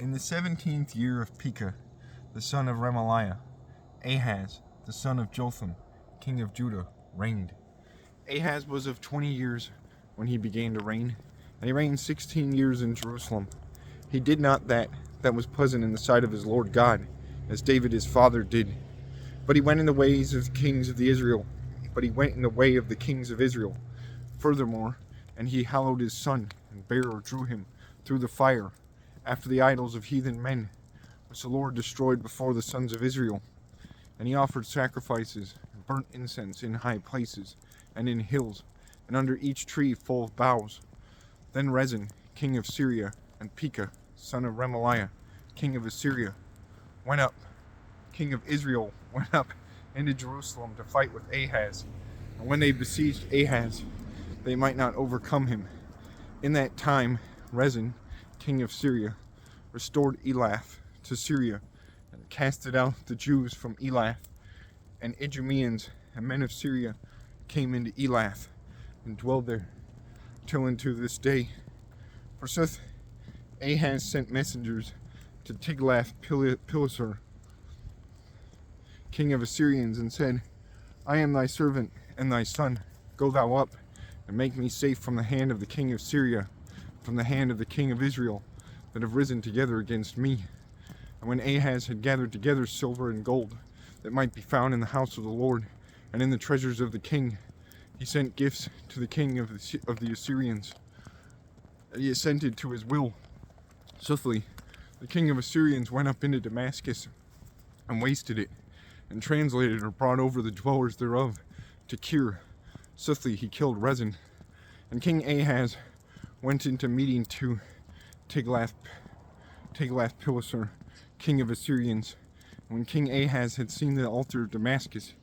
In the 17th year of Pekah, the son of Remaliah, Ahaz, the son of Jotham, king of Judah, reigned. Ahaz was of 20 years when he began to reign, and he reigned 16 years in Jerusalem. He did not that was pleasant in the sight of his Lord God, as David his father did. But he went in the ways of the kings of Israel. Furthermore, and he hallowed his son, and bare or drew him through the fire, after the idols of heathen men, which the Lord destroyed before the sons of Israel. And he offered sacrifices, and burnt incense in high places, and in hills, and under each tree full of boughs. Then Rezin, king of Syria, and Pekah, son of Remaliah, king of Assyria, king of Israel, went up into Jerusalem to fight with Ahaz. And when they besieged Ahaz, they might not overcome him. In that time, Rezin, king of Syria, restored Elath to Syria, and casted out the Jews from Elath. And Idumeans and men of Syria came into Elath, and dwelled there, till unto this day. Forsooth, Ahaz sent messengers to Tiglath-Pileser, king of Assyrians, and said, I am thy servant and thy son. Go thou up, and make me safe from the hand of the king of Syria, from the hand of the king of Israel, that have risen together against me. And when Ahaz had gathered together silver and gold that might be found in the house of the Lord, and in the treasures of the king, he sent gifts to the king of the Assyrians, and he assented to his will. Soothly, the king of Assyrians went up into Damascus, and wasted it, and translated or brought over the dwellers thereof to Kir. Soothly, he killed Rezin. And King Ahaz went into meeting to Tiglath-Pileser, king of Assyrians. And when King Ahaz had seen the altar of Damascus,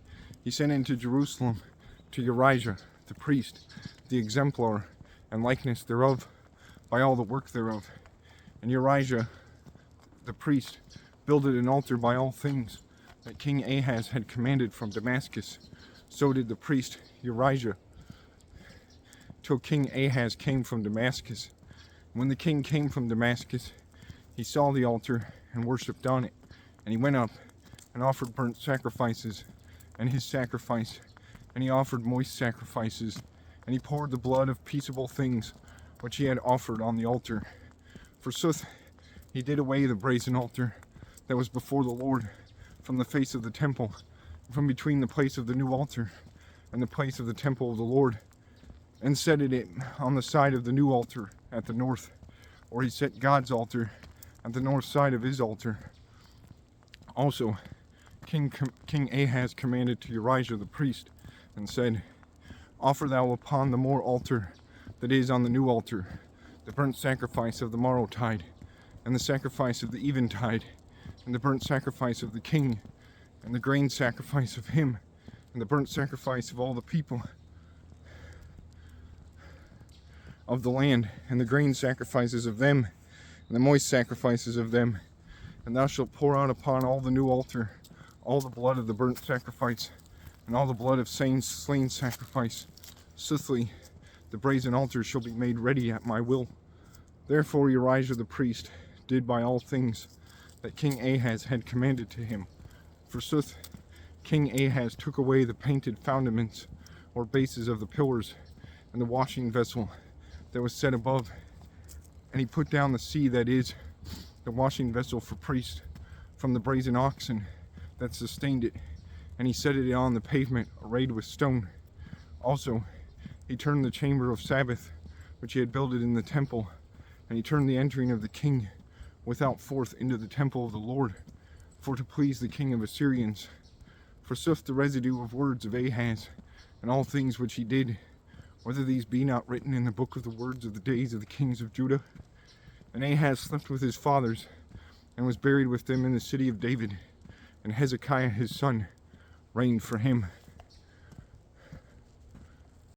he sent into Jerusalem to Urijah the priest, the exemplar and likeness thereof, by all the work thereof. And Urijah the priest builded an altar by all things that King Ahaz had commanded from Damascus. So did the priest Urijah, till King Ahaz came from Damascus. When the king came from Damascus, he saw the altar and worshipped on it. And he went up and offered burnt sacrifices, and his sacrifice, and he offered moist sacrifices, and he poured the blood of peaceable things which he had offered on the altar. Forsooth, he did away the brazen altar that was before the Lord from the face of the temple, from between the place of the new altar and the place of the temple of the Lord, and set it on the side of the new altar at the north, or he set God's altar at the north side of his altar. Also, King Ahaz commanded to Urijah the priest, and said, Offer thou upon the more altar that is on the new altar the burnt sacrifice of the morrowtide, and the sacrifice of the eventide, and the burnt sacrifice of the king, and the grain sacrifice of him, and the burnt sacrifice of all the people of the land, and the grain sacrifices of them, and the moist sacrifices of them. And thou shalt pour out upon all the new altar all the blood of the burnt sacrifice, and all the blood of slain sacrifice. Soothly, the brazen altar shall be made ready at my will. Therefore Urijah the priest did by all things that King Ahaz had commanded to him. Forsooth, King Ahaz took away the painted foundaments or bases of the pillars, and the washing vessel that was set above, and he put down the sea that is the washing vessel for priests from the brazen oxen that sustained it, and he set it on the pavement arrayed with stone. Also, he turned the chamber of Sabbath, which he had builded in the temple, and he turned the entering of the king without forth into the temple of the Lord, for to please the king of Assyrians. Forsooth, the residue of words of Ahaz, and all things which he did, whether these be not written in the book of the words of the days of the kings of Judah. And Ahaz slept with his fathers, and was buried with them in the city of David, and Hezekiah his son reigned for him.